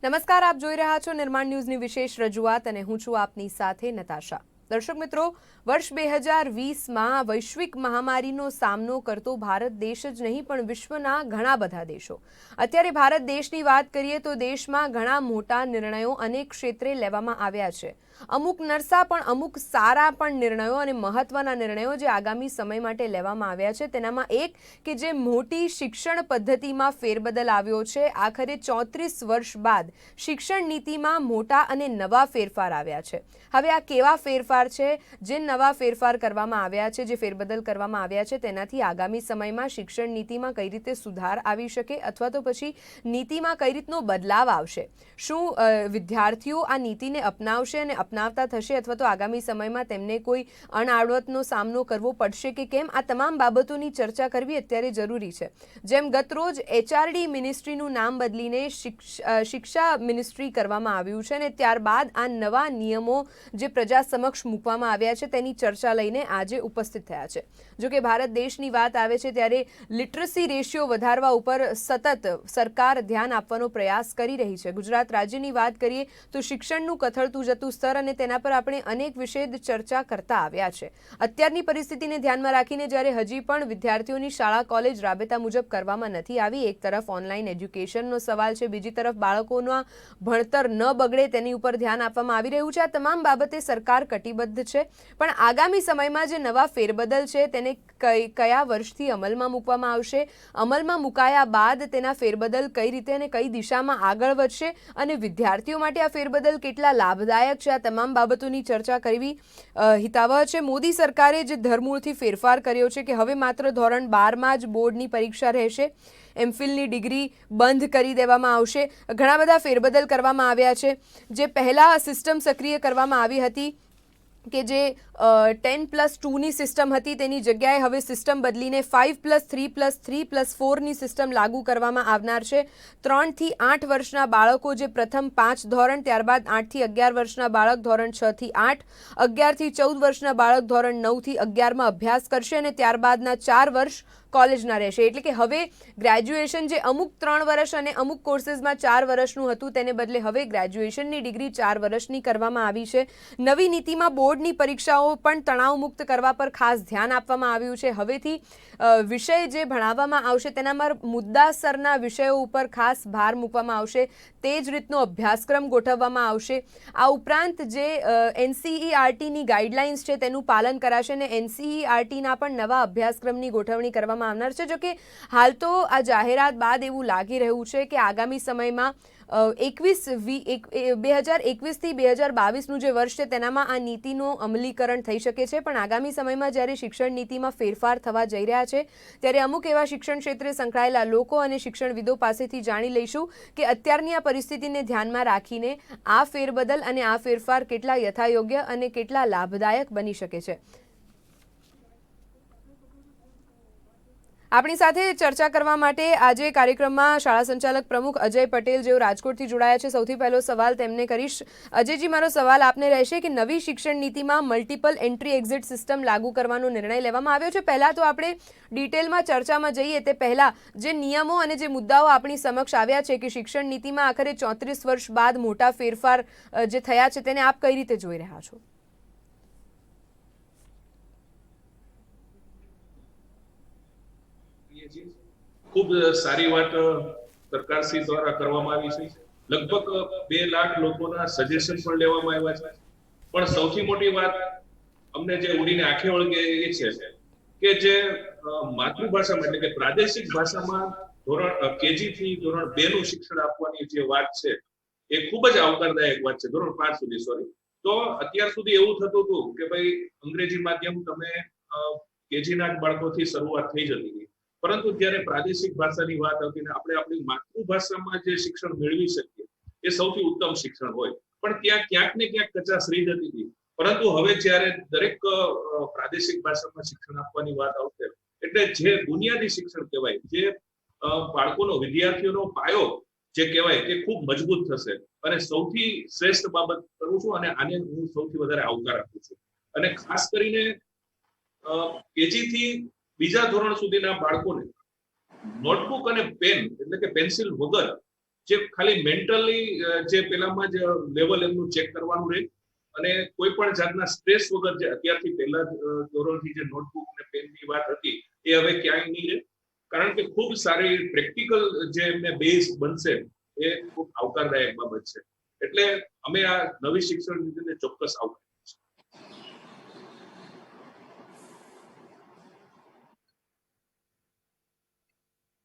નમસ્કાર, આપ જોઈ રહ્યા છો નિર્માણ ન્યૂઝની વિશેષ રજૂઆત અને હું છું આપની સાથે નતાશા। દર્શક મિત્રો, વર્ષ 2020માં વૈશ્વિક મહામારીનો સામનો કરતો ભારત દેશ જ નહીં પણ વિશ્વના ઘણા બધા દેશો। અત્યારે ભારત દેશની વાત કરીએ તો દેશમાં ઘણા મોટા નિર્ણયો અનેક ક્ષેત્રે લેવામાં આવ્યા છે। અમુક નરસા પણ અમુક સારા પણ નિર્ણયો અને મહત્વના નિર્ણયો જે આગામી સમય માટે લેવામાં આવ્યા છે તેનામાં એક કે જે મોટી શિક્ષણ પદ્ધતિમાં ફેરબદલ આવ્યો છે। આખરે 34 વર્ષ બાદ શિક્ષણ નીતિમાં મોટા અને નવા ફેરફાર આવ્યા છે। હવે આ કેવા ફેરફાર છે, જે નવા ફેરફાર કરવામાં આવ્યા છે, જે ફેરબદલ કરવામાં આવ્યા છે તેનાથી આગામી સમયમાં શિક્ષણ નીતિમાં કઈ રીતે સુધાર આવી શકે અથવા તો પછી નીતિમાં કઈ રીતનો બદલાવ આવશે, શું વિદ્યાર્થીઓ આ નીતિને અપનાવશે અને અપનાવતા થશે અથવા તો આગામી સમયમાં તેમને કોઈ અણઆડવતનો સામનો કરવો પડશે કે કેમ, આ તમામ બાબતોની ચર્ચા કરવી અત્યારે જરૂરી છે। જેમ ગતરોજ HRD મિનિસ્ટ્રીનું નામ બદલીને શિક્ષા મિનિસ્ટ્રી કરવામાં આવ્યું છે અને ત્યારબાદ આ નવા નિયમો જે પ્રજા સમક્ષ મૂકવામાં આવ્યા છે તેની ચર્ચા લઈને આજે ઉપસ્થિત થયા છે। જો કે ભારત દેશની વાત આવે છે ત્યારે લિટરસી રેશિયો વધારવા ઉપર સતત સરકાર ધ્યાન આપવાનો પ્રયાસ કરી રહી છે। ગુજરાત રાજ્યની વાત કરીએ તો શિક્ષણનું કથળતું જતું સ્તર અને તેના પર આપણે અનેક વિષદ ચર્ચા કરતા આવ્યા છે। અત્યારની પરિસ્થિતિને ધ્યાનમાં રાખીને જ્યારે હજી પણ વિદ્યાર્થીઓની શાળા કોલેજ રાબેતા મુજબ કરવામાં નથી આવી, એક તરફ ઓનલાઈન એજ્યુકેશનનો સવાલ છે, બીજી તરફ બાળકોના ભણતર ન બગડે તેની ઉપર ધ્યાન આપવામાં આવી રહ્યું છે। આ તમામ બાબતે સરકાર કટિબદ્ધ છે, પણ આગામી સમયમાં જે નવા ફેરબદલ છે તેને કયા વર્ષથી અમલમાં મૂકવામાં આવશે, અમલમાં મુકાયા બાદ તેના ફેરબદલ કઈ રીતે અને કઈ દિશામાં આગળ વધશે અને વિદ્યાર્થીઓ માટે આ ફેરબદલ કેટલા લાભદાયક છે, આ તમામ બાબતોની ચર્ચા કરવી હિતાવહ છે। મોદી સરકારે જે ધરમૂળથી ફેરફાર કર્યો છે કે હવે માત્ર ધોરણ 12માં જ બોર્ડની પરીક્ષા રહેશે, એમફિલની ડિગ્રી બંધ કરી દેવામાં આવશે, ઘણા બધા ફેરબદલ કરવામાં આવ્યા છે। જે પહેલાં સિસ્ટમ સક્રિય કરવામાં આવી હતી કે જે 10+2ની સિસ્ટમ હતી તેની જગ્યાએ હવે સિસ્ટમ બદલીને 5+3+3+4ની સિસ્ટમ લાગુ કરવામાં આવનાર છે। 3 થી 8 વર્ષના બાળકો જે પ્રથમ 5 ધોરણ, ત્યારબાદ 8 થી 11 વર્ષના બાળક ધોરણ 6 થી 8, 11 થી 14 વર્ષના બાળક ધોરણ 9 થી 11માં અભ્યાસ કરશે અને ત્યારબાદના 4 વર્ષ કોલેજના રહેશે। એટલે કે હવે ગ્રેજ્યુએશન જે અમુક 3 વર્ષ અને અમુક કોર્सेसમાં 4 વર્ષનું હતું તેને બદલે હવે ગ્રેજ્યુએશનની ડિગ્રી 4 વર્ષની કરવામાં આવી છે। નવી નીતિમાં બોર્ડની પરીક્ષાઓ પણ તણાવમુક્ત કરવા પર ખાસ ધ્યાન આપવામાં આવ્યું છે। હવેથી વિષય જે ભણાવવામાં આવશે તેનામાં મુદ્દાસરના વિષયો ઉપર ખાસ ભાર મૂકવામાં આવશે, તે જ રીતનો અભ્યાસક્રમ ગોઠવવામાં આવશે। આ ઉપરાંત જે NCERTની ગાઈડલાઇન્સ છે તેનું પાલન કરાશે અને NCERTના પણ નવા અભ્યાસક્રમની ગોઠવણી કરવામાં આવનાર છે। જો કે હાલ તો આ જાહેરાત બાદ એવું લાગી રહ્યું છે કે આગામી સમયમાં 2021 થી 2022નું જે વર્ષ છે તેનામાં આ નીતિનું અમલીકરણ થઈ શકે છે, પણ આગામી સમયમાં જ્યારે શિક્ષણ નીતિમાં ફેરફાર થવા જઈ રહ્યા છે ત્યારે અમુક એવા શિક્ષણ ક્ષેત્રે સંકળાયેલા લોકો અને શિક્ષણવિદો પાસેથી જાણી લઈશું કે અત્યારની આ પરિસ્થિતિને ધ્યાનમાં રાખીને આ ફેરબદલ અને આ ફેરફાર કેટલા યથાયોગ્ય અને કેટલા લાભદાયક બની શકે છે। આપણી સાથે ચર્ચા કરવા માટે આજે કાર્યક્રમમાં શાળા સંચાલક પ્રમુખ અજય પટેલ જેઓ રાજકોટથી જોડાયા છે। સૌથી પહેલો સવાલ તેમને કરીશ। અજયજી, મારો સવાલ આપને રહેશે કે નવી શિક્ષણ નીતિમાં મલ્ટિપલ એન્ટ્રી એક્ઝિટ સિસ્ટમ લાગુ કરવાનો નિર્ણય લેવામાં આવ્યો છે। પહેલાં તો આપણે ડિટેલમાં ચર્ચામાં જઈએ તે પહેલાં જે નિયમો અને જે મુદ્દાઓ આપણી સમક્ષ આવ્યા છે કે શિક્ષણ નીતિમાં આખરે 34 વર્ષ બાદ મોટા ફેરફાર જે થયા છે તેને આપ કઈ રીતે જોઈ રહ્યા છો? ખૂબ સારી વાત સરકારશ્રી દ્વારા કરવામાં આવી છે। લગભગ 2 લાખ લોકોના સજેશન પણ લેવામાં આવ્યા છે, પણ સૌથી મોટી વાત અમને જે ઉડીને આંખે વળગે એ છે કે જે માતૃભાષામાં એટલે કે પ્રાદેશિક ભાષામાં ધોરણ KG થી ધોરણ 2 નું શિક્ષણ આપવાની જે વાત છે એ ખૂબ જ આવકારદાયક વાત છે। ધોરણ 5 સુધી સોરી, તો અત્યાર સુધી એવું થતું હતું કે ભાઈ અંગ્રેજી માધ્યમ તમે KG ના બાળકોથી શરૂઆત થઈ જતી હતી, પરંતુ જ્યારે પ્રાદેશિક ભાષાની વાત આવતી ને આપણે આપણી માતૃભાષામાં જે શિક્ષણ મેળવી શકીએ એ સૌથી ઉત્તમ શિક્ષણ હોય, પણ ત્યાં ક્યાંક ને ક્યાંક કચાશ રહી જતી હતી। પરંતુ હવે જ્યારે દરેક પ્રાદેશિક ભાષામાં શિક્ષણ આપવાની વાત આવશે એટલે જે બુનિયાદી શિક્ષણ કહેવાય, જે બાળકોનો વિદ્યાર્થીઓનો પાયો જે કહેવાય તે ખૂબ મજબૂત થશે અને સૌથી શ્રેષ્ઠ બાબત કરું છું અને આને હું સૌથી વધારે આવકાર આપું છું। અને ખાસ કરીને KG થી બીજા ધોરણ સુધીના બાળકોને નોટબુક અને પેન એટલે કે પેન્સિલ વગર જે ખાલી મેન્ટલી જે પેલામાં જ લેવલ એમનું ચેક કરવાનું રહે અને કોઈ પણ જાતના સ્ટ્રેસ વગર જે અત્યારથી પહેલા ધોરણથી જે નોટબુક ને પેનની વાત હતી એ હવે ક્યાંય નહીં રહે, કારણ કે ખૂબ સારી પ્રેક્ટિકલ જે એમને બેઝ બનશે એ ખૂબ આવકારદાયક બાબત છે. એટલે અમે આ નવી શિક્ષણ નીતિને ચોક્કસ આવકારીએ છીએ.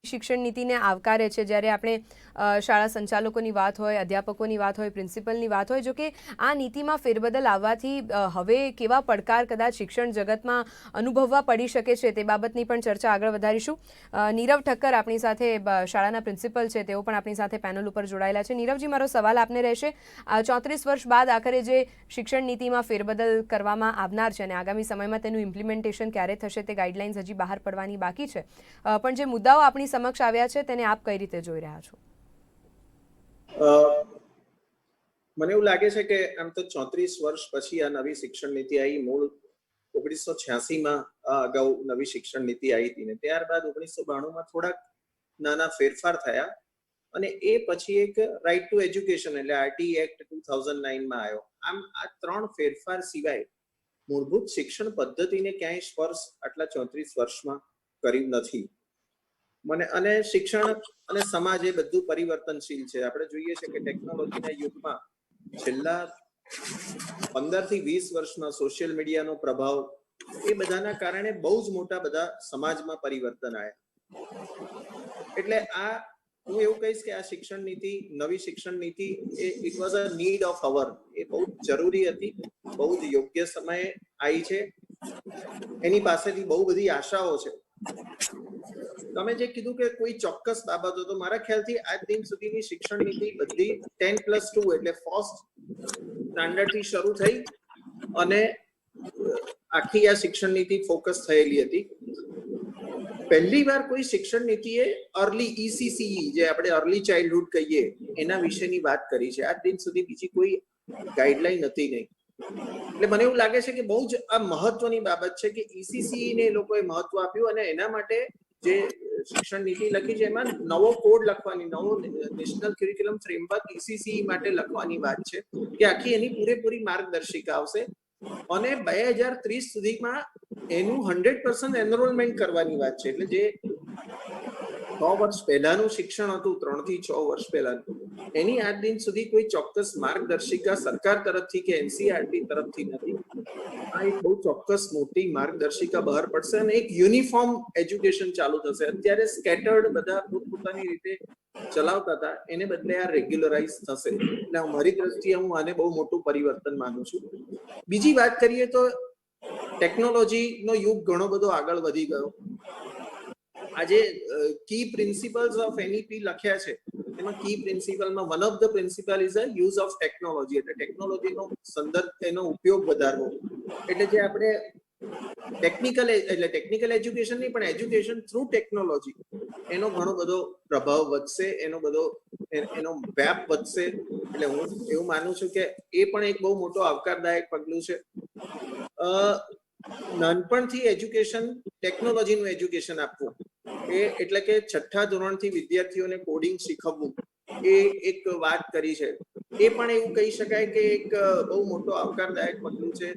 શિક્ષણ નીતિને આવકારે છે જ્યારે આપણે શાળા સંચાલકોની વાત હોય, અધ્યાપકોની વાત હોય, પ્રિન્સિપલની વાત હોય. જો કે આ નીતિમાં ફેરબદલ આવવાથી હવે કેવા પડકાર કદાચ શિક્ષણ જગતમાં અનુભવવા પડી શકે છે તે બાબતની પણ ચર્ચા આગળ વધારીશું. નીરવ ઠક્કર આપણી સાથે શાળાના પ્રિન્સિપલ છે, તેઓ પણ આપણી સાથે પેનલ ઉપર જોડાયેલા છે. નીરવજી, મારો સવાલ આપને રહેશે, 34 વર્ષ બાદ આખરે જે શિક્ષણ નીતિમાં ફેરબદલ કરવામાં આવનાર છે અને આગામી સમયમાં તેનું ઇમ્પ્લિમેન્ટેશન ક્યારે થશે તે ગાઈડલાઇન્સ હજી બહાર પડવાની બાકી છે, પણ જે મુદ્દાઓ આપણી સમક્ષ આવ્યા છે તેને આપ કઈ રીતે જોઈ રહ્યા છો? મને એવું લાગે છે કે આમ તો 34 વર્ષ પછી આ નવી શિક્ષણ નીતિ આવી. મૂળ 1986માં અગાઉ નવી શિક્ષણ નીતિ આવી હતી ને ત્યારબાદ 1992માં થોડાક નાના ફેરફાર થયા અને એ પછી એક રાઇટ ટુ એજ્યુકેશન એટલે આરટી એક્ટ 2009માં આવ્યો. આમ આ 3 ફેરફાર સિવાય મૂળભૂત શિક્ષણ પદ્ધતિને ક્યાંય સ્પર્શ આટલા 34 વર્ષમાં કર્યું નથી. મને અને શિક્ષણ અને સમાજ એ બધું પરિવર્તનશીલ છે. આપણે જોઈએ છે કે ટેકનોલોજીના યુગમાં છેલ્લા 15 થી 20 વર્ષમાં સોશિયલ મીડિયાનો પ્રભાવ એ બધાના કારણે બહુ જ મોટા બધા સમાજમાં પરિવર્તન આવ્યા. એટલે આ હું એવું કહીશ કે આ શિક્ષણ નીતિ, નવી શિક્ષણ નીતિ it was a need of hour. એ બહુ જરૂરી હતી, બહુ જ યોગ્ય સમયે આવી છે. એની પાસેથી બહુ બધી આશાઓ છે. તમે જે કીધું કે કોઈ ચોક્કસ બાબતો, તો મારા ખ્યાલથી આજ દિન સુધીની શિક્ષણ નીતિ બધી 10+2 એટલે ફર્સ્ટ સ્ટાન્ડર્ડ થી શરૂ થઈ અને આખી આ શિક્ષણ નીતિ ફોકસ થયેલી હતી. પહેલી વાર કોઈ શિક્ષણ નીતિએ અર્લી ECCE જે આપણે અર્લી ચાઇલ્ડહુડ કહીએ એના વિશેની વાત કરી છે. આજ દિન સુધી બીજી કોઈ ગાઈડલાઈન હતી નહીં. એટલે મને એવું લાગે છે કે બહુ જ આ મહત્વની બાબત છે કે ECCE ને એ લોકોએ મહત્વ આપ્યું અને એના માટે જે શિક્ષણ નીતિ લખી છે એમાં નવો કોડ લખવાની, નવો નેશનલ કરિક્યુલમ ફ્રેમવર્ક ECCE માટે લખવાની વાત છે કે આખી એની પૂરેપૂરી માર્ગદર્શિકા આવશે અને 2030 સુધીમાં એનું 100% એનરોલમેન્ટ કરવાની વાત છે. એટલે જે 6 વર્ષ પહેલાનું શિક્ષણ હતું, 3 થી 6 વર્ષ પહેલાનું, એની આજ દિન સુધી કોઈ ચોક્કસ માર્ગદર્શિકા સરકાર તરફથી કે NCERT તરફથી નથી. આ એક બહુ ચોક્કસ મોટી માર્ગદર્શિકા બહાર પડશે અને એક યુનિફોર્મ એજ્યુકેશન ચાલુ થશે. અત્યારે સ્કેટર્ડ બધા પોતપોતાની રીતે ચલાવતા હતા, એને બદલે આ રેગ્યુલરાઇઝ થશે. એટલે મારી દ્રષ્ટિએ હું આને બહુ મોટું પરિવર્તન માનું છું. બીજી વાત કરીએ તો ટેકનોલોજીનો યુગ ઘણો બધો આગળ વધી ગયો. આજે કી પ્રિન્સિપલ્સ ઓફ NEP લખ્યા છે, એમાં કી પ્રિન્સિપલમાં one of the principle is a use of technology. એટલે ટેકનોલોજીનો સંદર્ભ, એનો ઉપયોગ વધારવો. એટલે જે આપણે ટેકનિકલ એજ્યુકેશન નહીં પણ એજ્યુકેશન થ્રુ ટેકનોલોજી, એનો ઘણો બધો પ્રભાવ વધશે, એનો વ્યાપ વધશે. એટલે હું એવું માનું છું કે એ પણ એક બહુ મોટો આવકારદાયક પગલું છે. નાનપણથી એજ્યુકેશન, ટેકનોલોજીનું એજ્યુકેશન આપવું, એ એટલે કે 6ઠ્ઠા ધોરણથી વિદ્યાર્થીઓને કોડિંગ શીખવવું, એ એક વાત કરી છે. એ પણ એવું કહી શકાય કે એક બહુ મોટો આવકારદાયક પગલું છે.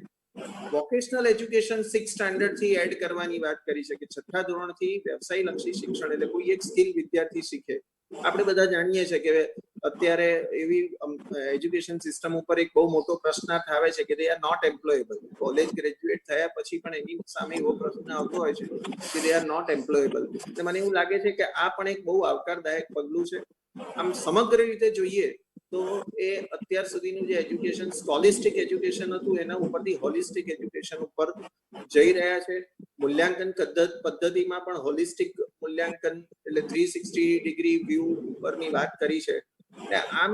વોકેશનલ એજ્યુકેશન 6th સ્ટાન્ડર્ડ થી એડ કરવાની વાત કરી છે કે 6ઠ્ઠા ધોરણથી વ્યવસાયલક્ષી શિક્ષણ, એટલે કોઈ એક સ્કિલ વિદ્યાર્થી શીખે. આપણે બધા જાણીએ છીએ કે અત્યારે એવી એજ્યુકેશન સિસ્ટમ ઉપર એક બહુ મોટો પ્રશ્નાર્થ આવે છે કે they are not employable. College graduate થયા પછી પણ એની સામે એવો પ્રશ્ન આવતો હોય છે કે દે આર નોટ એમ્પ્લોયેબલ. એટલે મને એવું લાગે છે કે આ પણ એક બહુ આવકારદાયક પગલું છે. આમ સમગ્ર રીતે જોઈએ તો એ અત્યાર સુધીનું જે એજ્યુકેશન સ્કોલિસ્ટિક એજ્યુકેશન હતું એના ઉપરથી હોલિસ્ટિક એજ્યુકેશન ઉપર જઈ રહ્યા છે. મૂલ્યાંકન પદ્ધતિમાં પણ હોલિસ્ટિક મૂલ્યાંકન એટલે 360 ડિગ્રી વ્યૂ ઉપરની વાત કરી છે. એટલે આમ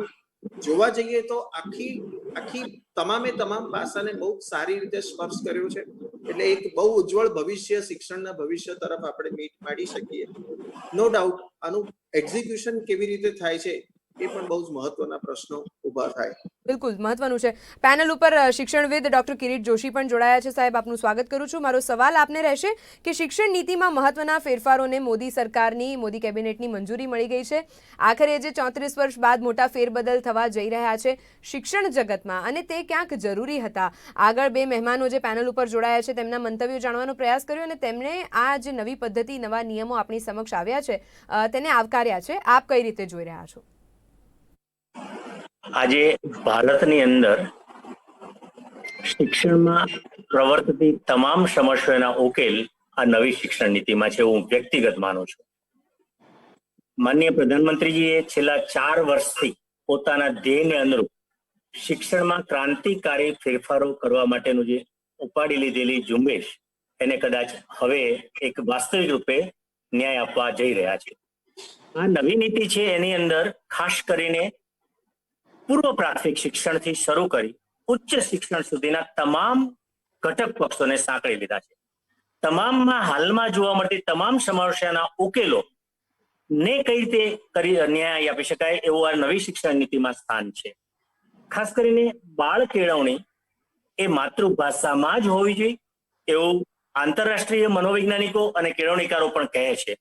જોવા જઈએ તો આખી તમામે તમામ પાસાને બહુ સારી રીતે સ્પર્શ કર્યો છે. એટલે એક બહુ ઉજ્જવળ ભવિષ્ય, શિક્ષણના ભવિષ્ય તરફ આપણે મીટ માંડી શકીએ. નો ડાઉટ આનું એક્ઝિક્યુશન કેવી રીતે થાય છે એ પણ બહુ જ મહત્વના પ્રશ્નો ઉભા ઊભા થાય. બિલકુલ મહત્વનું છે. પેનલ ઉપર શિક્ષણવિદ ડોક્ટર કિરીટ જોશી પણ જોડાયા છે. સાહેબ, આપનું સ્વાગત કરું છું. મારો સવાલ આપને રહેશે કે શિક્ષણ નીતિમાં મહત્વના ફેરફારોને મોદી સરકારની, મોદી કેબિનેટની મંજૂરી મળી ગઈ છે. આખરે જે 34 વર્ષ બાદ મોટા ફેરબદલ થવા જઈ રહ્યા છે શિક્ષણ જગતમાં, અને તે ક્યાંક જરૂરી હતા. આગળ બે મહેમાનો જે પેનલ ઉપર જોડાયા છે તેમના મંતવ્યો જાણવાનો પ્રયાસ કર્યો, અને તેમણે આ જે નવી પદ્ધતિ, નવા નિયમો આપણી સમક્ષ આવ્યા છે તેને આવકાર્યા છે. આપ કઈ રીતે જોઈ રહ્યા છો? આજે ભારતની અંદર શિક્ષણમાં પ્રવર્તતી તમામ સમસ્યાના ઉકેલ આ નવી શિક્ષણ નીતિમાં છે, હું વ્યક્તિગત માનું છું. માનનીય પ્રધાનમંત્રીજીએ છેલ્લા 4 વર્ષથી પોતાના ધ્યેયને અનુરૂપ શિક્ષણમાં ક્રાંતિકારી ફેરફારો કરવા માટેનું જે ઉપાડી લીધેલી ઝુંબેશ એને કદાચ હવે એક વાસ્તવિક રૂપે ન્યાય આપવા જઈ રહ્યા છે. આ નવી નીતિ છે એની અંદર ખાસ કરીને પૂર્વ પ્રાથમિક શિક્ષણથી શરૂ કરી ઉચ્ચ શિક્ષણ સુધીના તમામ ઘટક પક્ષોને સાંકળી લીધા છે. તમામમાં હાલમાં જોવા મળતી તમામ સમસ્યાના ઉકેલો ને કઈ રીતે કરી ન્યાય આપી શકાય એવું આ નવી શિક્ષણ નીતિમાં સ્થાન છે. ખાસ કરીને બાળ કેળવણી એ માતૃભાષામાં જ હોવી જોઈએ એવું આંતરરાષ્ટ્રીય મનોવૈજ્ઞાનિકો અને કેળવણીકારો પણ કહે છે.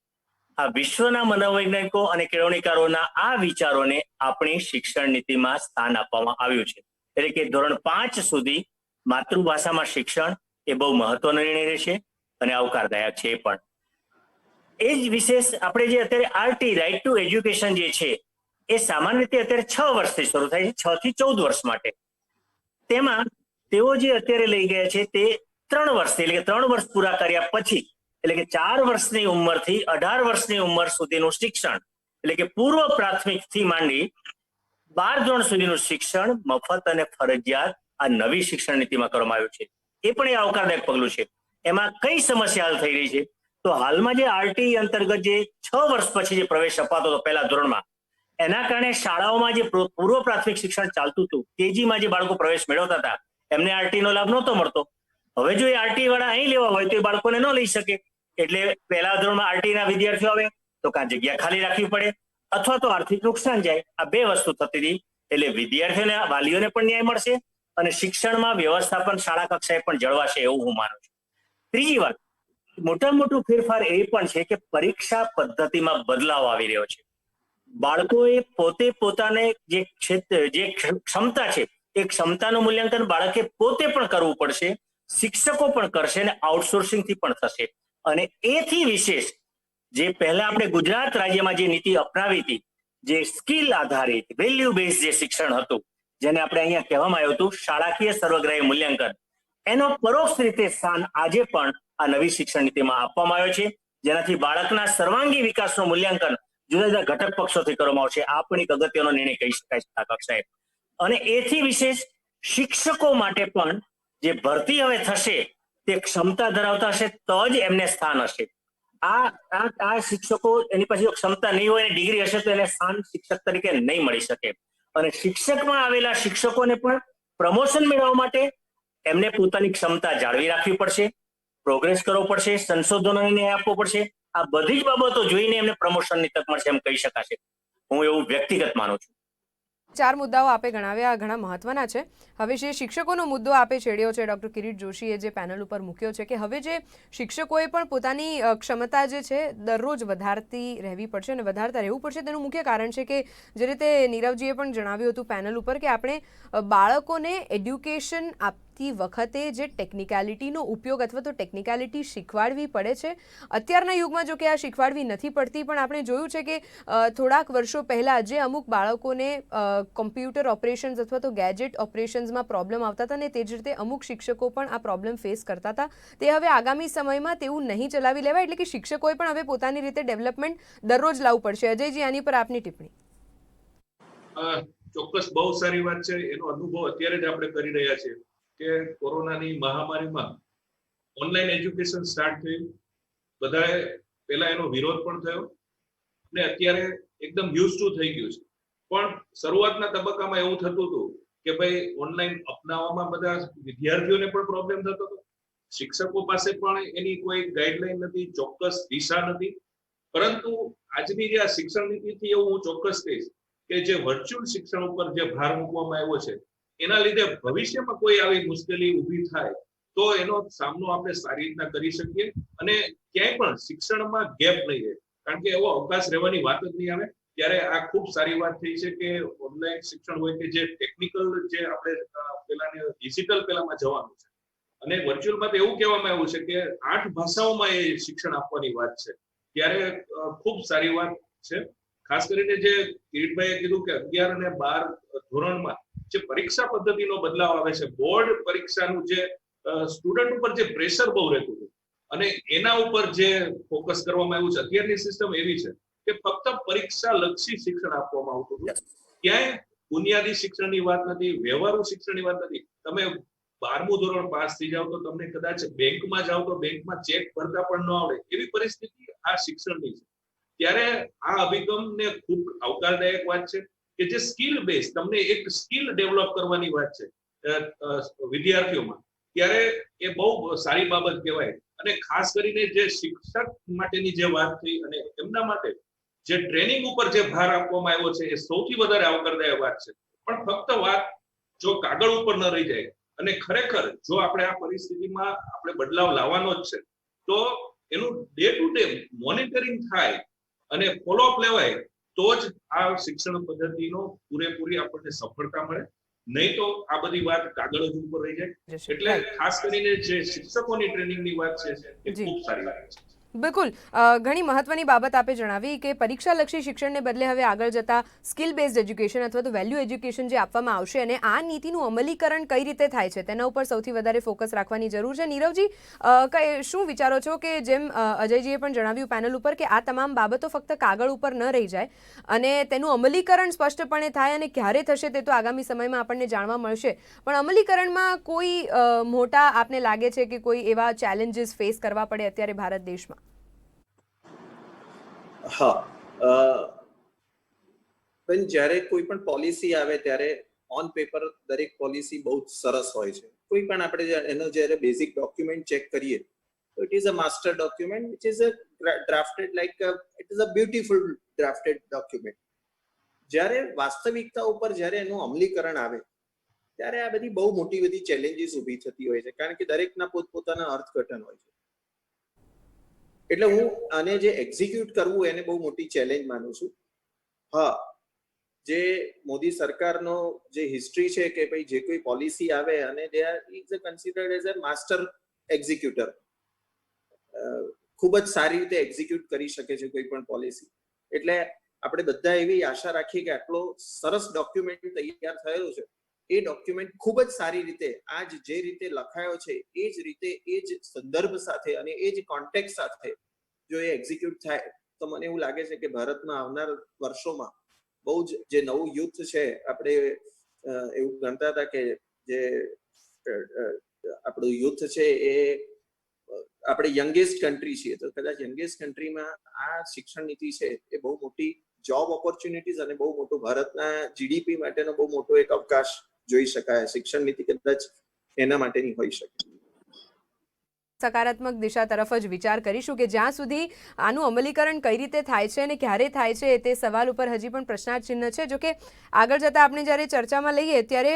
આ વિશ્વના મનોવૈજ્ઞાનિકો અને કેળવણીકારોના આ વિચારોને આપણી શિક્ષણ નીતિમાં સ્થાન આપવામાં આવ્યું છે. એટલે કે ધોરણ 5 સુધી માતૃભાષામાં શિક્ષણ એ બહુ મહત્વનો નિર્ણય રહેશે અને આવકારદાયક છે. પણ એ જ વિશેષ આપણે જે અત્યારે આરટી, રાઇટ ટુ એજ્યુકેશન જે છે એ સામાન્ય રીતે અત્યારે 6 વર્ષથી શરૂ થાય છે, 6 થી 14 વર્ષ માટે. તેમાં તેઓ જે અત્યારે લઈ ગયા છે તે 3 વર્ષથી, એટલે કે 3 વર્ષ પૂરા કર્યા પછી, એટલે કે 4 વર્ષની ઉંમરથી 18 વર્ષની ઉંમર સુધીનું શિક્ષણ, એટલે કે પૂર્વ પ્રાથમિક થી માંડી 12 ધોરણ સુધીનું શિક્ષણ મફત અને ફરજિયાત આ નવી શિક્ષણ નીતિમાં કરવામાં આવ્યું છે. એ પણ એ આવકારદાયક પગલું છે. એમાં કઈ સમસ્યા હાલ થઈ રહી છે તો હાલમાં જે આરટી અંતર્ગત જે 6 વર્ષ પછી જે પ્રવેશ અપાતો હતો પહેલા ધોરણમાં, એના કારણે શાળાઓમાં જે પૂર્વ પ્રાથમિક શિક્ષણ ચાલતું હતું, કેજીમાં જે બાળકો પ્રવેશ મેળવતા હતા એમને આરટી નો લાભ નહોતો મળતો. હવે જો એ આરટી વાળા અહીં લેવા હોય તો એ બાળકોને ન લઈ શકે. એટલે પહેલા ધોરણમાં આરટી ના વિદ્યાર્થીઓ આવે તો કાં જગ્યા ખાલી રાખવી પડે અથવા તો આર્થિક નુકસાન જાય. આ બે વસ્તુ થતી હતી. એટલે વિદ્યાર્થીઓને, વાલીઓને પણ ન્યાય મળશે અને શિક્ષણમાં વ્યવસ્થાપન શાળા કક્ષાએ પણ જળવાશે એવું હું માનું છું. ત્રીજી વાત, મોટો ફેરફાર એ પણ છે કે પરીક્ષા પદ્ધતિમાં બદલાવ આવી રહ્યો છે. બાળકોએ પોતે પોતાને જે ક્ષમતા છે એ ક્ષમતાનું મૂલ્યાંકન બાળકે પોતે પણ કરવું પડશે, શિક્ષકો પણ કરશે અને આઉટસોર્સિંગથી પણ થશે. અને એથી વિશેષ જે પહેલા આપણે ગુજરાત રાજ્યમાં જે નીતિ અપનાવી હતી, જે સ્કિલ આધારિત વેલ્યુ બેઝ જે શિક્ષણ હતું, જેને આપણે અહીંયા કહેવામાં આવ્યું હતું શાળાકીય સર્વગ્રાહી મૂલ્યાંકન, એનો પરોક્ષ રીતે સ્થાન આજે પણ આ નવી શિક્ષણ નીતિમાં આપવામાં આવ્યો છે. જેનાથી બાળકના સર્વાંગી વિકાસનું મૂલ્યાંકન જુદા જુદા ઘટક પક્ષોથી કરવામાં આવશે. આ પણ એક અગત્યનો નિર્ણય કહી શકાય છે આ કક્ષાએ. અને એથી વિશેષ શિક્ષકો માટે પણ જે ભરતી હવે થશે તે ક્ષમતા ધરાવતા હશે તો જ એમને સ્થાન હશે. આ શિક્ષકો એની પાસે ક્ષમતા નહીં હોય અને ડિગ્રી હશે તો એને સ્થાન શિક્ષક તરીકે નહીં મળી શકે. અને શિક્ષકમાં આવેલા શિક્ષકોને પણ પ્રમોશન મેળવવા માટે એમને પોતાની ક્ષમતા જાળવી રાખવી પડશે, પ્રોગ્રેસ કરવો પડશે, સંશોધનોને ન્યાય આપવો પડશે. આ બધી જ બાબતો જોઈને એમને પ્રમોશનની તક મળશે એમ કહી શકાશે. હું એવું વ્યક્તિગત માનું છું. 4 મુદ્દાઓ આપે ગણાવ્યા, ઘણા મહત્વના છે. હવે જે શિક્ષકોનો મુદ્દો આપે છેડ્યો છે, ડોક્ટર કિરીટ જોશીએ જે પેનલ ઉપર મૂક્યો છે કે હવે જે શિક્ષકોએ પણ પોતાની ક્ષમતા જે છે દરરોજ વધારતી રહેવી પડશે અને વધારતા રહેવું પડશે. તેનું મુખ્ય કારણ છે કે જે રીતે નીરવજીએ પણ જણાવ્યું હતું પેનલ ઉપર કે આપણે બાળકોને એડ્યુકેશન આપતી વખતે જે ટેકનિકાલિટીનો ઉપયોગ અથવા તો ટેકનિકાલિટી શીખવાડવી પડે છે. અત્યારના યુગમાં જો કે આ શીખવાડવી નથી પડતી, પણ આપણે જોયું છે કે થોડાક વર્ષો પહેલાં જે અમુક બાળકોને કોમ્પ્યુટર ઓપરેશન્સ અથવા તો ગેજેટ ઓપરેશન્સમાં પ્રોબ્લેમ આવતા હતા ને તે જ રીતે અમુક શિક્ષકો પણ આ પ્રોબ્લેમ ફેસ કરતા હતા, તે હવે આગામી સમયમાં તેવું નહીં ચલાવી લેવાય. એટલે કે શિક્ષકોએ પણ હવે પોતાની રીતે ડેવલપમેન્ટ દરરોજ લાવવું પડશે. અજયજી, આની પર આપની ટિપ્પણી. ચોક્કસ બહુ સારી વાત છે. એનો અનુભવ અત્યારે જ આપણે કરી રહ્યા છીએ કે કોરોનાની મહામારીમાં ઓનલાઈન એજ્યુકેશન સ્ટાર્ટ થયું. બધાએ પહેલા એનો વિરોધ પણ થયો ને અત્યારે એકદમ યુઝ ટુ થઈ ગયું છે. પણ શરૂઆતના તબક્કામાં એવું થતું હતું કે ભાઈ ઓનલાઈન અપનાવવામાં બધા વિદ્યાર્થીઓને પણ પ્રોબ્લેમ થતો હતો, શિક્ષકો પાસે પણ એની કોઈ ગાઈડલાઈન નથી, ચોક્કસ દિશા નથી. પરંતુ આજની જે આ શિક્ષણ નીતિથી એવું હું ચોક્કસ કહીશ કે જે વર્ચ્યુઅલ શિક્ષણ ઉપર જે ભાર મૂકવામાં આવ્યો છે એના લીધે ભવિષ્યમાં કોઈ આવી મુશ્કેલી ઊભી થાય તો એનો સામનો આપણે સારી રીતના કરી શકીએ અને ક્યાંય પણ શિક્ષણમાં ગેપ નહીં રહે, કારણ કે એવો અવકાશ રહેવાની વાત જ નહીં આવે. ત્યારે આ ખૂબ સારી વાત થઈ છે કે ઓનલાઈન શિક્ષણ હોય કે જે ટેકનિકલ જે આપણે પેલાને ડિજિટલ પેલામાં જવાનું છે અને વર્ચ્યુઅલમાં તો એવું કહેવામાં આવ્યું છે કે 8 ભાષાઓમાં એ શિક્ષણ આપવાની વાત છે. ત્યારે ખૂબ સારી વાત છે. ખાસ કરીને જે કિરીટભાઈએ કીધું કે 11 અને 12 ધોરણમાં જે પરીક્ષા પદ્ધતિનો બદલાવ આવે છે, બોર્ડ પરીક્ષાનું જે સ્ટુડન્ટ ઉપર જે પ્રેશર બહુ રહેતું હતું અને એના ઉપર જે ફોકસ કરવામાં આવ્યું છે. અત્યારની સિસ્ટમ એવી છે કે ફક્ત પરીક્ષા લક્ષી શિક્ષણ આપવામાં આવતું હતું. ક્યાંય બુનિયાદી શિક્ષણની વાત નથી, વ્યવહારુ શિક્ષણની વાત નથી. તમે 12મું ધોરણ પાસ થઈ જાવ તો તમને કદાચ બેંકમાં જાવ તો બેંકમાં ચેક ભરતા પણ ન આવડે એવી પરિસ્થિતિ આ શિક્ષણની છે. ત્યારે આ અભિગમને ખૂબ આવકારદાયક વાત છે કે જે સ્કિલ બેઝ તમને એક સ્કિલ ડેવલપ કરવાની વાત છે વિદ્યાર્થીઓમાં, ત્યારે એ બહુ સારી બાબત કહેવાય. અને ખાસ કરીને જે શિક્ષક માટેની જે વાત થઈ અને એમના માટે જે ટ્રેનિંગ ઉપર જે ભાર આપવામાં આવ્યો છે એ સૌથી વધારે આવકારદાયક વાત છે. પણ ફક્ત વાત જો કાગળ ઉપર ન રહી જાય અને ખરેખર જો આપણે આ પરિસ્થિતિમાં આપણે બદલાવ લાવવાનો જ છે તો એનું ડે ટુ ડે મોનિટરિંગ થાય અને ફોલોઅપ લેવાય તો જ આ શિક્ષણ પદ્ધતિનો પૂરેપૂરી આપણને સફળતા મળે. નહીં તો આ બધી વાત કાગળ જ ઉપર રહી જાય. એટલે ખાસ કરીને જે શિક્ષકોની ટ્રેનિંગની વાત છે એ ખૂબ સારી વાત છે. બિલકુલ, ઘણી મહત્વની બાબત આપે જણાવી કે પરીક્ષાલક્ષી શિક્ષણને બદલે હવે આગળ જતા સ્કિલ બેઝડ એજ્યુકેશન અથવા તો વેલ્યુ એજ્યુકેશન જે આપવામાં આવશે અને આ નીતિનું અમલીકરણ કઈ રીતે થાય છે તેના ઉપર સૌથી વધારે ફોકસ રાખવાની જરૂર છે. નીરવજી, શું વિચારો છો કે જેમ અજયજીએ પણ જણાવ્યું પેનલ ઉપર કે આ તમામ બાબતો ફક્ત કાગળ ઉપર ન રહી જાય અને તેનું અમલીકરણ સ્પષ્ટપણે થાય અને ક્યારે થશે તે તો આગામી સમયમાં આપણને જાણવા મળશે, પણ અમલીકરણમાં કોઈ મોટા આપને લાગે છે કે કોઈ એવા ચેલેન્જીસ ફેસ કરવા પડે અત્યારે ભારત દેશમાં? પણ જ્યારે કોઈ પણ પોલિસી આવે ત્યારે ઓન પેપર દરેક પોલિસી બહુ સરસ હોય છે. કોઈ પણ આપણે એનો જ્યારે બેઝિક ડોક્યુમેન્ટ ચેક કરીએ તો it is a master document which is a drafted like it is a beautiful drafted document. જ્યારે વાસ્તવિકતા ઉપર જ્યારે એનું અમલીકરણ આવે ત્યારે આ બધી બહુ મોટી બધી ચેલેન્જીસ ઊભી થતી હોય છે, કારણ કે દરેકના પોતપોતાના અર્થઘટન હોય છે. એટલે હું આને જે એક્ઝિક્યુટ કરવું એને બહુ મોટી ચેલેન્જ માનું છું. જે મોદી સરકારનો જે હિસ્ટ્રી છે કે ભાઈ જે કોઈ પોલિસી આવે અને they are is considered as a master executor, ખૂબ જ સારી રીતે એક્ઝિક્યુટ કરી શકે છે કોઈ પણ પોલિસી. એટલે આપણે બધા એવી આશા રાખીએ કે આટલો સરસ ડોક્યુમેન્ટ તૈયાર થયેલો છે, એ ડોક્યુમેન્ટ ખૂબ જ સારી રીતે આજ જે રીતે લખાયો છે એ જ રીતે એ જ સંદર્ભ સાથે અને એ જ કોન્ટેક્ટ સાથે જો એ એક્ઝિક્યુટ થાય તો મને એવું લાગે છે કે ભારતમાં આવનાર વર્ષોમાં બહુ જ જે નવું યુથ છે, આપણે એવું ગણતા હતા કે જે આપણું યુથ છે એ આપણે યંગેસ્ટ કન્ટ્રી છીએ, તો કદાચ યંગેસ્ટ કન્ટ્રીમાં આ શિક્ષણ નીતિ છે એ બહુ મોટી જોબ ઓપોર્ચ્યુનિટીઝ અને બહુ મોટો ભારતના જીડીપી માટેનો બહુ મોટો એક અવકાશ જોઈ શકાય. શિક્ષણ નીતિ કદાચ એના માટેની હોઈ શકે. સકારાત્મક દિશા તરફ જ વિચાર કરીશું કે જ્યાં સુધી આનું અમલીકરણ કઈ રીતે થાય છે અને ક્યારે થાય છે તે સવાલ ઉપર હજી પણ પ્રશ્નાર્થ ચિહ્ન છે. જો કે આગળ જતાં આપણે જ્યારે ચર્ચામાં લઈએ ત્યારે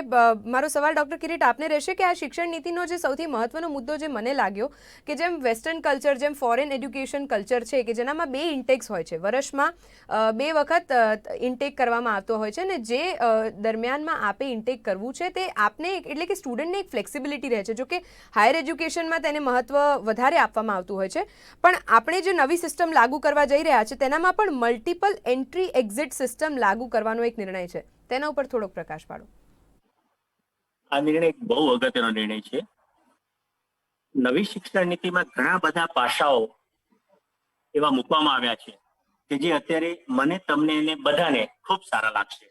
મારો સવાલ ડૉક્ટર કિરીટ આપને રહેશે કે આ શિક્ષણ નીતિનો જે સૌથી મહત્વનો મુદ્દો જે મને લાગ્યો કે જેમ વેસ્ટર્ન કલ્ચર, જેમ ફોરેન એડ્યુકેશન કલ્ચર છે કે જેનામાં 2 ઇન્ટેક્સ હોય છે, વર્ષમાં 2 વખત ઇન્ટેક કરવામાં આવતો હોય છે અને જે દરમિયાનમાં આપે ઇન્ટેક કરવું છે તે આપને એટલે કે સ્ટુડન્ટને એક ફ્લેક્સિબિલિટી રહે છે. જો કે હાયર એજ્યુકેશનમાં તેને મહત્વ વધારે આપવામાં આવતું હોય છે, પણ આપણે જે નવી સિસ્ટમ લાગુ કરવા જઈ રહ્યા છે તેનામાં પણ મલ્ટિપલ એન્ટ્રી એક્ઝિટ સિસ્ટમ લાગુ કરવાનો એક નિર્ણય છે, તેના ઉપર થોડોક પ્રકાશ પાડો. આ નિર્ણય બહુ અગત્યનો નિર્ણય છે. નવી શિક્ષણ નીતિમાં ઘણા બધા પાસાઓ એવા મૂકવામાં આવ્યા છે કે જે અત્યારે મને, તમને અને બધાને ખૂબ સારા લાગશે.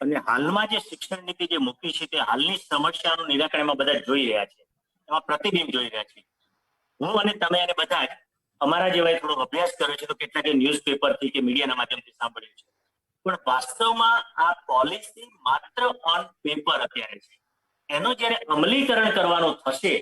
અને હાલમાં જે શિક્ષણ નીતિ જે મૂકી છે તે હાલની સમસ્યાનું નિરાકરણ એમાં બધા જોઈ રહ્યા છે, એમાં પ્રતિબિંબ જોઈ રહ્યા છે. હું અને તમે અને બધા જ અમારા જેવા થોડો અભ્યાસ કર્યો છે, તો કેટલાક ન્યૂઝપેપરથી કે મીડિયાના માધ્યમથી સાંભળ્યું છે, પણ વાસ્તવમાં આ પોલિસી માત્ર ઓન પેપર અત્યારે છે. એનો જ્યારે અમલીકરણ કરવાનો થશે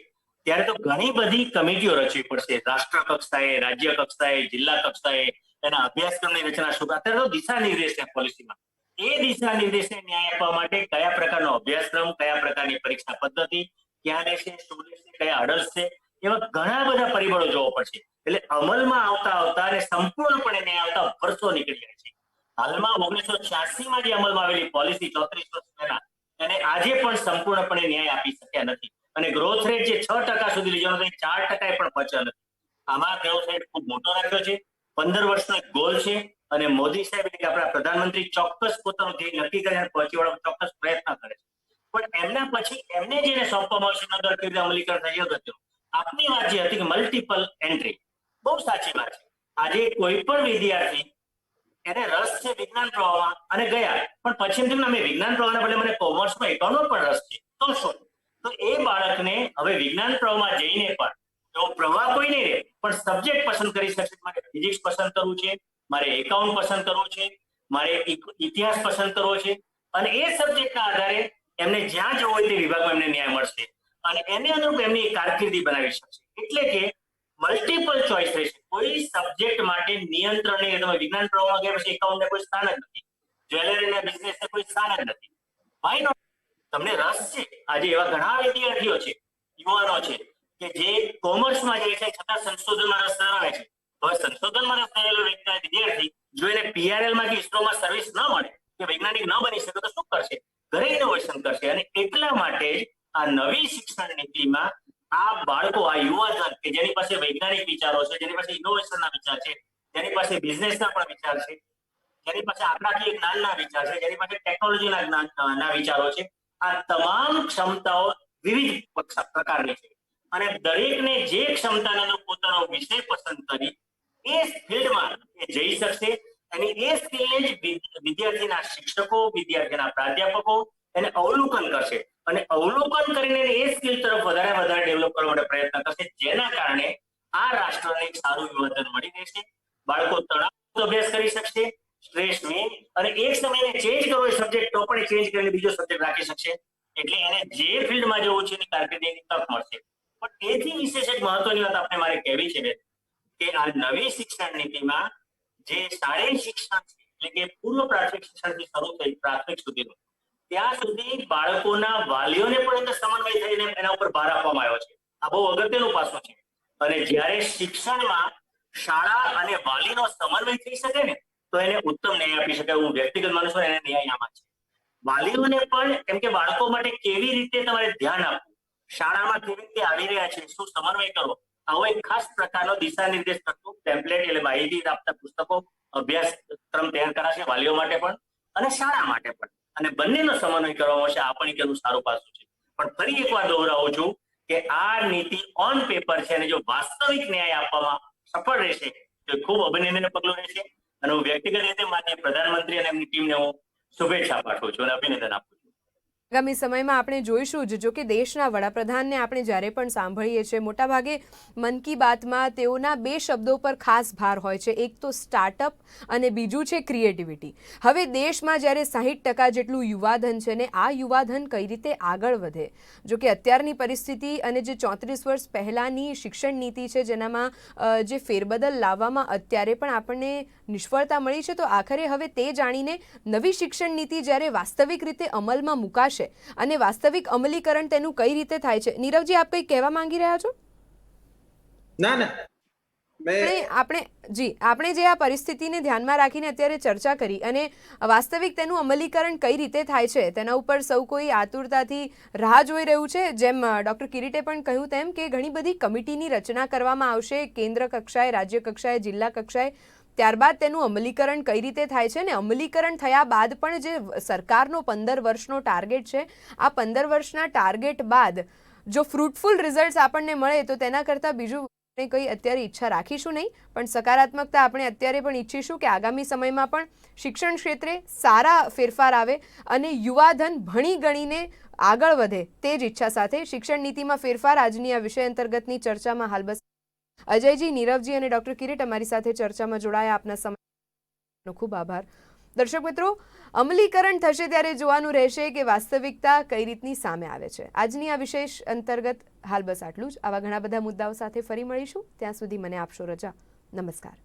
ત્યારે તો ઘણી બધી કમિટીઓ રચવી પડશે, રાષ્ટ્ર કક્ષાએ, રાજ્ય કક્ષાએ, જિલ્લા કક્ષાએ એના અભ્યાસક્રમની રચના શું. અત્યારે તો દિશા નિર્દેશ છે પોલિસીમાં એ દિશા નિર્દેશને ન્યાય આપવા માટે કયા પ્રકારનો અભ્યાસક્રમ, કયા પ્રકારની પરીક્ષા પદ્ધતિ, ક્યાં રહેશે, શું રહેશે, કયા હર્ડલ્સ છે, એવા ઘણા બધા પરિબળો જોવા પડશે. એટલે અમલમાં આવતા અને સંપૂર્ણપણે ન્યાય આવતા વર્ષો નીકળી જાય છે. હાલમાં 1986માં જે અમલમાં આવેલી પોલિસી 34 વર્ષ પહેલા એને આજે પણ સંપૂર્ણપણે ન્યાય આપી શક્યા નથી. અને ગ્રોથ રેટ જે 6% સુધી લઈ જવાનો 4% પણ પહોંચ્યો નથી. આમાં ગ્રોથ રેટ ખૂબ મોટો રાખ્યો છે. 15 વર્ષનો એક ગોલ છે અને મોદી સાહેબ એટલે કે આપણા પ્રધાનમંત્રી ચોક્કસ પોતાનું ધ્યેય નક્કી કરીને પહોંચી વળવા ચોક્કસ પ્રયત્ન કરે છે. પણ એમના પછી એમને જેને સોંપવામાં આવશે એના દ્વારા કેવી રીતે અમલીકરણ થઈ ગયું. આપની વાત જે હતી કે મલ્ટિપલ એન્ટ્રી, બહુ સાચી વાત છે. આજે કોઈ પણ વિદ્યાર્થી એને રસ છે વિજ્ઞાન પ્રવાહમાં અને ગયા, પણ પછી એમ થયું અમે વિજ્ઞાન પ્રવાહના બદલે મને કોમર્સમાં એકાઉન્ટમાં પણ રસ છે, તો શું? તો એ બાળકને હવે વિજ્ઞાન પ્રવાહમાં જઈને પણ એવો પ્રવાહ કોઈ નહીં રહે, પણ સબ્જેક્ટ પસંદ કરી શકશે. મારે ફિઝિક્સ પસંદ કરવું છે, મારે એકાઉન્ટ પસંદ કરવું છે, મારે ઇતિહાસ પસંદ કરવો છે, અને એ સબ્જેક્ટના આધારે એમને જ્યાં જવું હોય તે વિભાગમાં એમને ન્યાય મળશે અને એને અનુરૂપ એમની કારકિર્દી બનાવી શકશે. એટલે કે મલ્ટિપલ ચોઇસ રહેશે. કોઈ સબ્જેક્ટ માટે નિયંત્રણ નહીં. તમે વિજ્ઞાન પ્રવાહમાં ગયા પછી એકાઉન્ટને કોઈ સ્થાન જ નથી, જ્વેલરી અને બિઝનેસને કોઈ સ્થાન જ નથી. Why not? તમને રસ છે. આજે એવા ઘણા વિદ્યાર્થીઓ છે, યુવાનો છે કે જે કોમર્સમાં જાય છે છતાં સંશોધનમાં રસ ધરાવે છે. હવે સંશોધનમાં રસ ધરાવેલો વિદ્યાર્થી જો એને PRL માં કે ઇસરોમાં સર્વિસ ન મળે કે વૈજ્ઞાનિક ન બની શકે તો શું કરશે? ઘરે ઇનોવેશન કરશે. અને એટલા માટે જ આ નવી શિક્ષણ નીતિમાં આ બાળકો, આ યુવા કે જેની પાસે વૈજ્ઞાનિક વિચારો છે, જેની પાસે ઇનોવેશનના વિચાર છે, જેની પાસે બિઝનેસના પણ વિચાર છે, જેની પાસે આંકડાકીય જ્ઞાનના વિચાર છે, જેની પાસે ટેકનોલોજીના જ્ઞાનના વિચારો છે, આ તમામ ક્ષમતાઓ વિવિધ પ્રકારની છે. અને દરેકને જે ક્ષમતાનો પોતાનો વિષય પસંદ કરી એ ફિલ્ડમાં એ જઈ શકશે. અને એ સ્કિલને જ વિદ્યાર્થીના શિક્ષકો, વિદ્યાર્થીના પ્રાધ્યાપકો એને અવલોકન કરશે અને અવલોકન કરીને એ સ્કિલ તરફ વધારે ડેવલપ કરવા માટે પ્રયત્ન કરશે, જેના કારણે આ રાષ્ટ્રને એક સારું યુવાધન મળી રહેશે. બાળકો તણાવ અભ્યાસ કરી શકશે, સ્ટ્રેસ નહીં, અને એક સમયે ચેન્જ કરવો એ સબ્જેક્ટ તો પણ ચેન્જ કરીને બીજો સબ્જેક્ટ રાખી શકશે. એટલે એને જે ફિલ્ડમાં જવું છે એની કારકિર્દીની તક મળશે. પણ એથી વિશેષ એક મહત્વની વાત આપણે મારે કહેવી છે કે આ નવી શિક્ષણ નીતિમાં જે શાળાઈ શિક્ષણ છે, એટલે કે પૂર્વ પ્રાથમિક શિક્ષણથી શરૂ થઈ પ્રાથમિક સુધીનું, ત્યાં સુધી બાળકોના વાલીઓને પણ અંદર સમન્વય થઈને એના ઉપર ભાર આપવામાં આવ્યો છે. આ બહુ અગત્યનું પાસું છે. અને જ્યારે શિક્ષણમાં શાળા અને વાલીનો સમન્વય થઈ શકે ને તો એને ઉત્તમ ન્યાય આપી શકાય. હું વ્યક્તિગત માનું છું એને ન્યાય આમાં છે. વાલીઓને પણ એમ કે બાળકો માટે કેવી રીતે તમારે ધ્યાન આપવું, શાળામાં કેવી રીતે આવી રહ્યા છે, શું સમન્વય કરવો, આવો એક ખાસ પ્રકારનો દિશા નિર્દેશ કરતું ટેમ્પલેટ એટલે માહિતી આપતા પુસ્તકો, અભ્યાસક્રમ તૈયાર કરાશે વાલીઓ માટે પણ અને શાળા માટે પણ. અને બંનેનો સમન્વય કરવામાં આવશે. આ પણ એક એનું સારું પાસું છે. પણ ફરી એકવાર દોહરાવું છું કે આ નીતિ ઓન પેપર છે અને જો વાસ્તવિક ન્યાય આપવામાં સફળ રહેશે તો ખૂબ અભિનંદનનું પગલું રહેશે. અને હું વ્યક્તિગત રીતે માનનીય પ્રધાનમંત્રી અને એમની ટીમને હું શુભેચ્છા પાઠવું છું અને અભિનંદન આપું છું. આગામી સમયમાં આપણે જોઈશું જ. જો કે દેશના વડાપ્રધાનને આપણે જ્યારે પણ સાંભળીએ છીએ મોટાભાગે મન કી બાતમાં તેઓના 2 શબ્દો પર ખાસ ભાર હોય છે. એક તો સ્ટાર્ટઅપ અને બીજું છે ક્રિએટિવિટી. હવે દેશમાં જ્યારે 60% જેટલું યુવાધન છે ને આ યુવાધન કઈ રીતે આગળ વધે. જો કે અત્યારની પરિસ્થિતિ અને જે 34 વર્ષ પહેલાંની શિક્ષણ નીતિ છે જેનામાં જે ફેરબદલ લાવવામાં અત્યારે પણ આપણને નિષ્ફળતા મળી છે, તો આખરે હવે તે જાણીને નવી શિક્ષણ નીતિ જ્યારે વાસ્તવિક રીતે અમલમાં મુકાશે અને વાસ્તવિક અમલીકરણ તેનું કઈ રીતે થાય છે. નીરવજી, આપ કંઈ કહેવા માંગી રહ્યા છો? ના આપણે જે આ પરિસ્થિતિને ધ્યાનમાં રાખીને અત્યારે ચર્ચા કરી અને વાસ્તવિક તેનું અમલીકરણ કઈ રીતે થાય છે તેના ઉપર સૌ કોઈ આતુરતાથી રાહ જોઈ રહ્યું છે. જેમ ડૉક્ટર કિરીટે પણ કહ્યું તેમ કે ઘણી બધી કમિટીની રચના કરવામાં આવશે કેન્દ્ર કક્ષાએ, રાજ્ય કક્ષાએ, જિલ્લા કક્ષાએ. ત્યારબાદ તેનું અમલીકરણ કઈ રીતે થાય છે ને અમલીકરણ થયા બાદ પણ જે સરકારનો 15 વર્ષનો ટાર્ગેટ છે, આ 15 વર્ષના ટાર્ગેટ બાદ જો ફ્રૂટફુલ રિઝલ્ટ્સ આપણને મળે તો તેના કરતાં બીજું કંઈ અત્યારે ઈચ્છા રાખીશું નહીં. પણ સકારાત્મકતા આપણે અત્યારે પણ ઈચ્છીશું કે આગામી સમયમાં પણ શિક્ષણ ક્ષેત્રે સારા ફેરફાર આવે અને યુવાધન ભણી ગણીને આગળ વધે તે જ ઈચ્છા સાથે શિક્ષણ નીતિમાં ફેરફાર આજની આ વિષય અંતર્ગતની ચર્ચામાં હાલ બસ. અજયજી, નીરવજી અને ડૉક્ટર કિરીટ અમારી સાથે ચર્ચામાં જોડાયા. આપના સમયનો ખૂબ આભાર. દર્શક મિત્રો, અમલીકરણ થશે ત્યારે જોવાનું રહેશે કે વાસ્તવિકતા કઈ રીતની સામે આવે છે. આજની આ વિશેષ અંતર્ગત હાલ બસ આટલું જ. આવા ઘણા બધા મુદ્દાઓ સાથે ફરી મળીશું. ત્યાં સુધી મને આપશો રજા. નમસ્કાર.